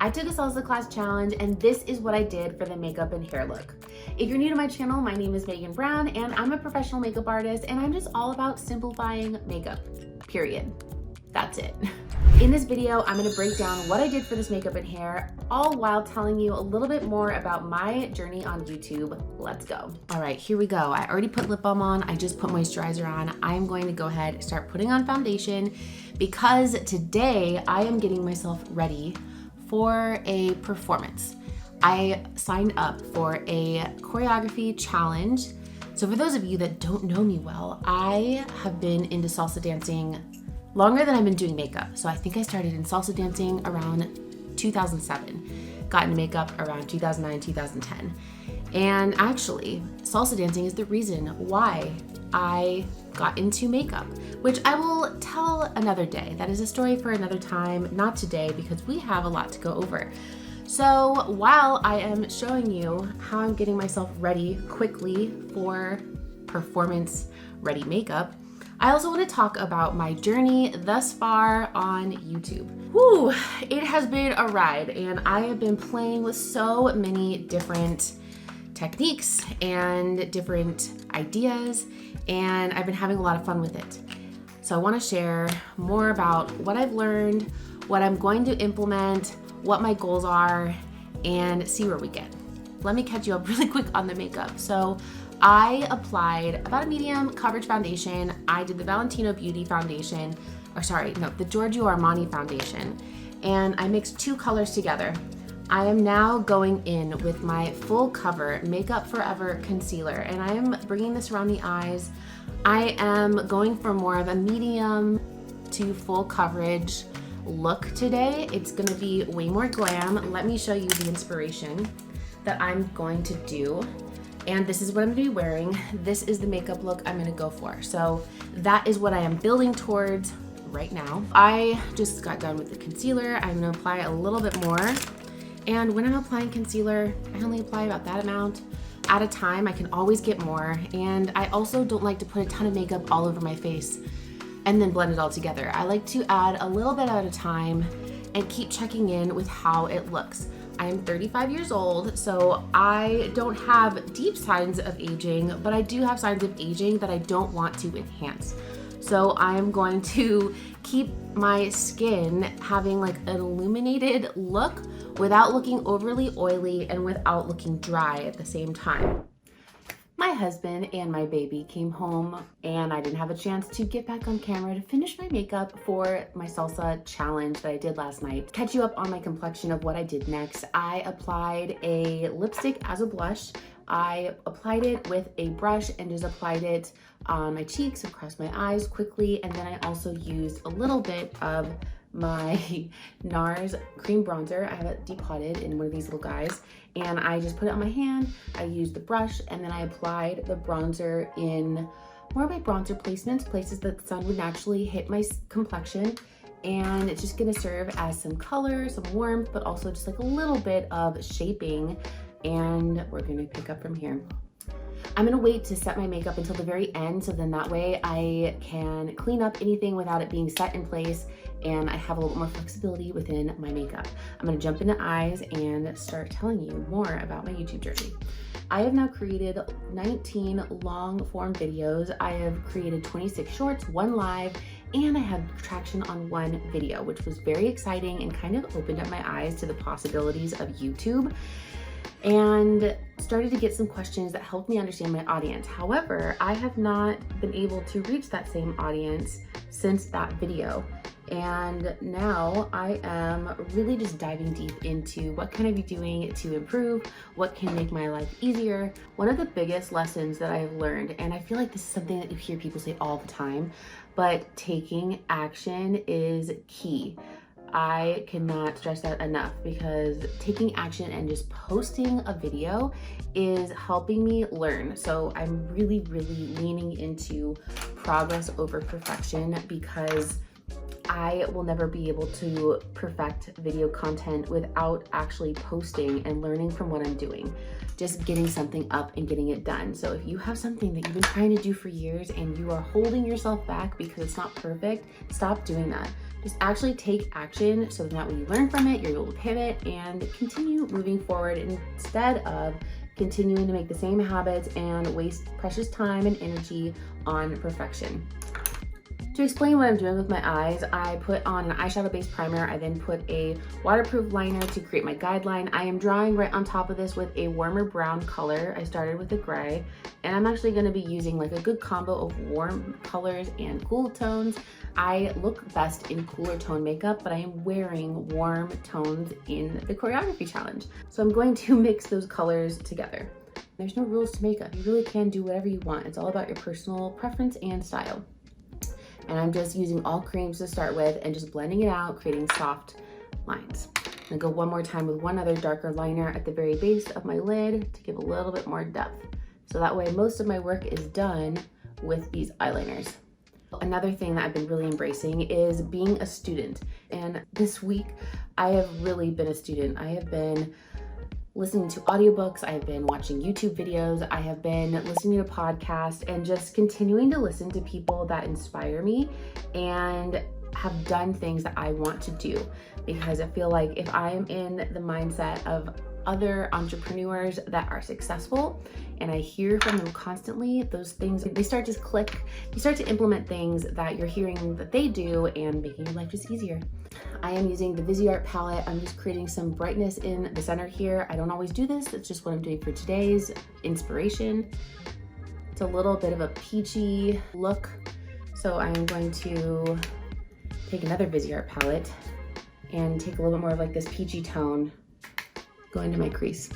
I took a salsa class challenge and this is what I did for the makeup and hair look. If you're new to my channel, my name is Meagan Brown and I'm a professional makeup artist and I'm just all about simplifying makeup, period. That's it. In this video, I'm gonna break down what I did for this makeup and hair, all while telling you a little bit more about my journey on YouTube. Let's go. All right, here we go. I already put lip balm on. I just put moisturizer on. I'm going to go ahead and start putting on foundation because today I am getting myself ready for a performance. I signed up for a choreography challenge. So for those of you that don't know me well, I have been into salsa dancing longer than I've been doing makeup. So I think I started in salsa dancing around 2007, got into makeup around 2009, 2010. And actually, salsa dancing is the reason why I got into makeup, which I will tell another day. That is a story for another time, not today, because we have a lot to go over. So while I am showing you how I'm getting myself ready quickly for performance ready makeup, I also want to talk about my journey thus far on YouTube. Whew, it has been a ride and I have been playing with so many different techniques and different ideas, and I've been having a lot of fun with it. So I want to share more about what I've learned, what I'm going to implement, what my goals are, and see where we get. Let me catch you up really quick on the makeup. So I applied about a medium coverage foundation. I did the Valentino Beauty foundation, the Giorgio Armani foundation, and I mixed two colors together. I am now going in with my full cover Makeup Forever concealer, and I am bringing this around the eyes. I am going for more of a medium to full coverage look today. It's gonna be way more glam. Let me show you the inspiration that I'm going to do. And this is what I'm gonna be wearing. This is the makeup look I'm gonna go for. So that is what I am building towards right now. I just got done with the concealer. I'm gonna apply a little bit more. And when I'm applying concealer, I only apply about that amount at a time. I can always get more. And I also don't like to put a ton of makeup all over my face and then blend it all together. I like to add a little bit at a time and keep checking in with how it looks. I am 35 years old, so I don't have deep signs of aging, but I do have signs of aging that I don't want to enhance. So I'm going to keep my skin having like an illuminated look without looking overly oily and without looking dry at the same time. My husband and my baby came home and I didn't have a chance to get back on camera to finish my makeup for my salsa challenge that I did last night. Catch you up on my complexion of what I did next. I applied a lipstick as a blush. I applied it with a brush and just applied it on my cheeks, across my eyes quickly. And then I also used a little bit of my NARS cream bronzer. I have it depotted in one of these little guys, and I just put it on my hand. I used the brush and then I applied the bronzer in more of my bronzer placements, places that the sun would naturally hit my complexion. And it's just gonna serve as some color, some warmth, but also just like a little bit of shaping. And we're gonna pick up from here. I'm gonna wait to set my makeup until the very end, so then that way I can clean up anything without it being set in place, and I have a little more flexibility within my makeup. I'm gonna jump into eyes and start telling you more about my YouTube journey. I have now created 19 long form videos. I have created 26 shorts, 1 live, and I had traction on 1 video, which was very exciting and kind of opened up my eyes to the possibilities of YouTube, and started to get some questions that helped me understand my audience. However, I have not been able to reach that same audience since that video. And now I am really just diving deep into what can I be doing to improve, what can make my life easier. One of the biggest lessons that I have learned, and I feel like this is something that you hear people say all the time, but taking action is key. I cannot stress that enough, because taking action and just posting a video is helping me learn. So I'm really leaning into progress over perfection, because I will never be able to perfect video content without actually posting and learning from what I'm doing. Just getting something up and getting it done. So if you have something that you've been trying to do for years and you are holding yourself back because it's not perfect, stop doing that. Just actually take action so that when you learn from it, you're able to pivot and continue moving forward instead of continuing to make the same habits and waste precious time and energy on perfection. To explain what I'm doing with my eyes, I put on an eyeshadow-based primer. I then put a waterproof liner to create my guideline. I am drawing right on top of this with a warmer brown color. I started with a gray, and I'm actually gonna be using like a good combo of warm colors and cool tones. I look best in cooler tone makeup, but I am wearing warm tones in the choreography challenge. So I'm going to mix those colors together. There's no rules to makeup. You really can do whatever you want. It's all about your personal preference and style. And I'm just using all creams to start with and just blending it out, creating soft lines. I'm gonna go one more time with one other darker liner at the very base of my lid to give a little bit more depth. So that way most of my work is done with these eyeliners. Another thing that I've been really embracing is being a student. And this week, I have really been a student. I have been listening to audiobooks, I have been watching YouTube videos, I have been listening to podcasts, and just continuing to listen to people that inspire me and have done things that I want to do. Because I feel like if I am in the mindset of other entrepreneurs that are successful and I hear from them constantly, those things, they start to click. You start to implement things that you're hearing that they do and making your life just easier. I am using the Viseart palette. I'm just creating some brightness in the center here. I don't always do this. It's just what I'm doing for today's inspiration. It's a little bit of a peachy look. So I'm going to take another Viseart palette and take a little bit more of like this peachy tone, go into my crease.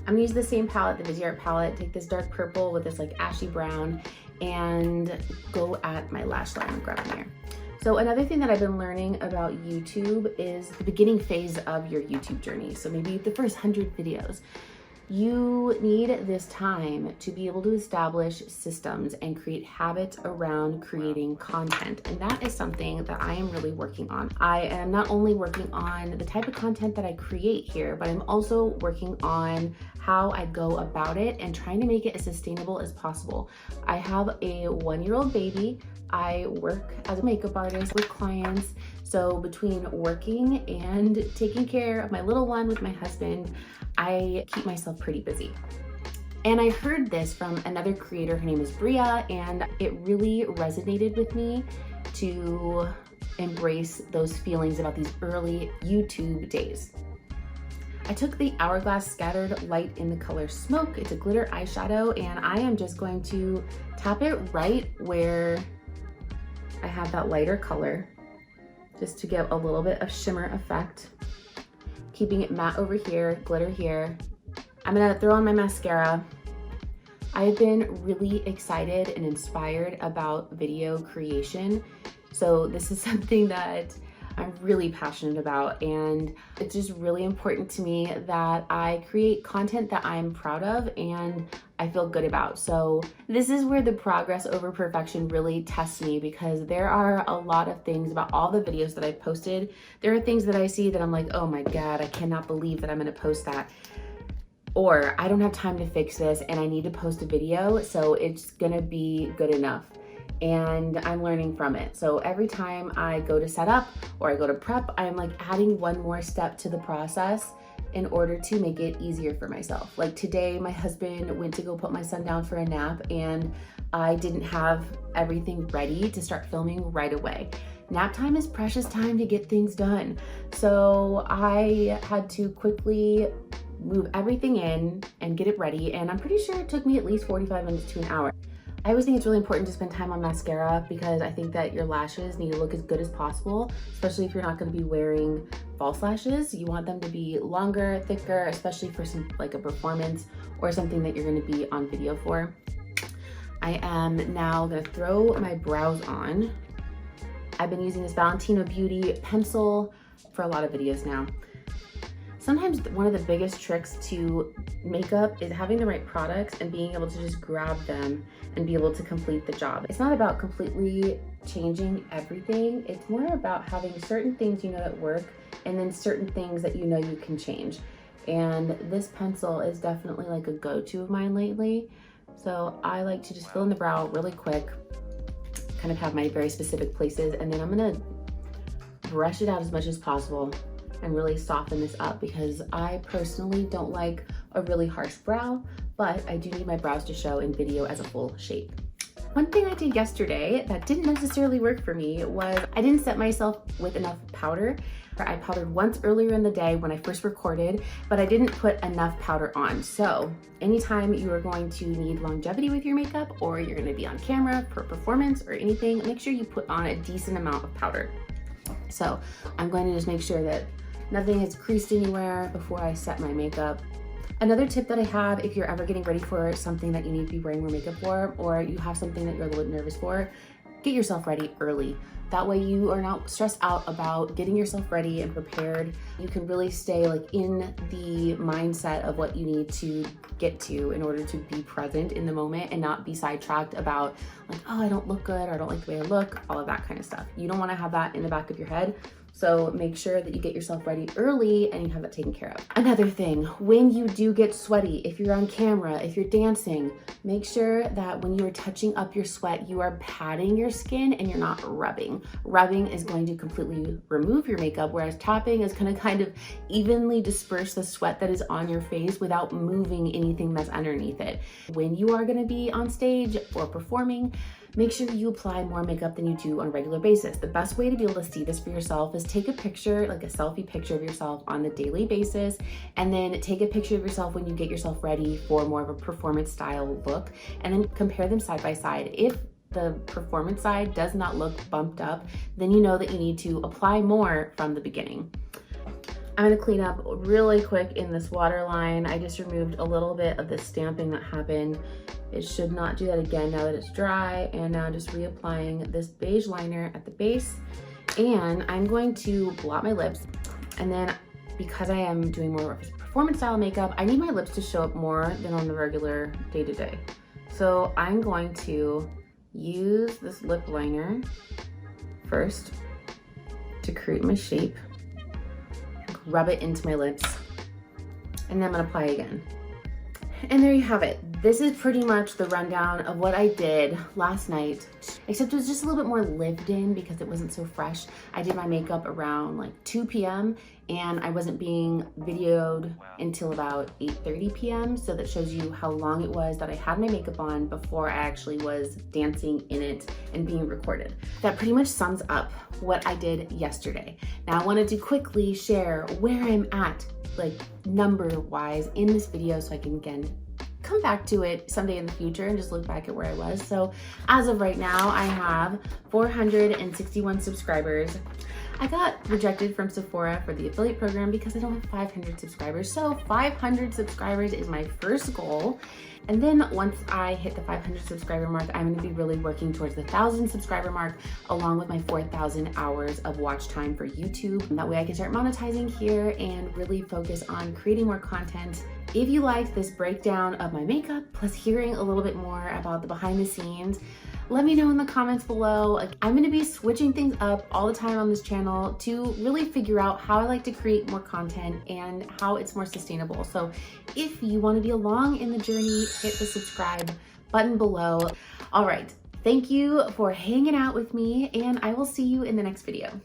I'm gonna use the same palette, the Viseart palette, take this dark purple with this like ashy brown and go at my lash line and grab in there. So another thing that I've been learning about YouTube is the beginning phase of your YouTube journey. So maybe the first 100 videos. You need this time to be able to establish systems and create habits around creating content. And that is something that I am really working on. I am not only working on the type of content that I create here, but I'm also working on how I go about it and trying to make it as sustainable as possible. I have a 1-year-old baby. I work as a makeup artist with clients. So between working and taking care of my little one with my husband, I keep myself pretty busy. And I heard this from another creator, her name is Bria, and it really resonated with me to embrace those feelings about these early YouTube days. I took the Hourglass Scattered Light in the color Smoke. It's a glitter eyeshadow, and I am just going to tap it right where I have that lighter color, just to give a little bit of shimmer effect. Keeping it matte over here, glitter here. I'm gonna throw on my mascara. I've been really excited and inspired about video creation. So this is something that I'm really passionate about, and it's just really important to me that I create content that I'm proud of and I feel good about. So this is where the progress over perfection really tests me, because there are a lot of things about all the videos that I've posted. There are things that I see that I'm like, oh my God, I cannot believe that I'm gonna post that. Or I don't have time to fix this and I need to post a video, so it's gonna be good enough. And I'm learning from it. So every time I go to set up or I go to prep, I'm like adding one more step to the process in order to make it easier for myself. Like today, my husband went to go put my son down for a nap and I didn't have everything ready to start filming right away. Nap time is precious time to get things done. So I had to quickly move everything in and get it ready. And I'm pretty sure it took me at least 45 minutes to an hour. I always think it's really important to spend time on mascara, because I think that your lashes need to look as good as possible, especially if you're not going to be wearing false lashes. You want them to be longer, thicker, especially for some like a performance or something that you're going to be on video for. I am now going to throw my brows on. I've been using this Valentino Beauty pencil for a lot of videos now. Sometimes one of the biggest tricks to makeup is having the right products and being able to just grab them and be able to complete the job. It's not about completely changing everything. It's more about having certain things you know that work and then certain things that you know you can change. And this pencil is definitely like a go-to of mine lately. So I like to just fill in the brow really quick, kind of have my very specific places, and then I'm gonna brush it out as much as possible and really soften this up, because I personally don't like a really harsh brow, but I do need my brows to show in video as a full shape. One thing I did yesterday that didn't necessarily work for me was I didn't set myself with enough powder. I powdered once earlier in the day when I first recorded, but I didn't put enough powder on. So anytime you are going to need longevity with your makeup, or you're gonna be on camera for performance or anything, make sure you put on a decent amount of powder. So I'm going to just make sure that nothing has creased anywhere before I set my makeup. Another tip that I have, if you're ever getting ready for something that you need to be wearing more makeup for, or you have something that you're a little bit nervous for, get yourself ready early. That way you are not stressed out about getting yourself ready and prepared. You can really stay like in the mindset of what you need to get to in order to be present in the moment and not be sidetracked about like, oh, I don't look good, or I don't like the way I look, all of that kind of stuff. You don't want to have that in the back of your head. So make sure that you get yourself ready early and you have that taken care of. Another thing, when you do get sweaty, if you're on camera, if you're dancing, make sure that when you are touching up your sweat, you are patting your skin and you're not rubbing. Rubbing is going to completely remove your makeup, whereas tapping is gonna kind of evenly disperse the sweat that is on your face without moving anything that's underneath it. When you are gonna be on stage or performing, make sure you apply more makeup than you do on a regular basis. The best way to be able to see this for yourself is take a picture, like a selfie picture of yourself on a daily basis, and then take a picture of yourself when you get yourself ready for more of a performance style look, and then compare them side by side. If the performance side does not look bumped up, then you know that you need to apply more from the beginning. I'm gonna clean up really quick in this waterline. I just removed a little bit of the stamping that happened. It should not do that again now that it's dry. And now just reapplying this beige liner at the base. And I'm going to blot my lips. And then because I am doing more performance style makeup, I need my lips to show up more than on the regular day-to-day. So I'm going to use this lip liner first to create my shape. Rub it into my lips, and then I'm gonna apply again. And there you have it. This is pretty much the rundown of what I did last night, except it was just a little bit more lived in because it wasn't so fresh. I did my makeup around like 2 p.m. and I wasn't being videoed until about 8:30 p.m. So that shows you how long it was that I had my makeup on before I actually was dancing in it and being recorded. That pretty much sums up what I did yesterday. Now I wanted to quickly share where I'm at, like number-wise in this video, so I can again come back to it someday in the future and just look back at where I was. So as of right now, I have 461 subscribers. I got rejected from Sephora for the affiliate program because I don't have 500 subscribers. So 500 subscribers is my first goal. And then once I hit the 500 subscriber mark, I'm gonna be really working towards the 1,000 subscriber mark, along with my 4,000 hours of watch time for YouTube. And that way I can start monetizing here and really focus on creating more content. If you liked this breakdown of my makeup, plus hearing a little bit more about the behind the scenes, let me know in the comments below. I'm gonna be switching things up all the time on this channel to really figure out how I like to create more content and how it's more sustainable. So if you wanna be along in the journey, hit the subscribe button below. All right, thank you for hanging out with me, and I will see you in the next video.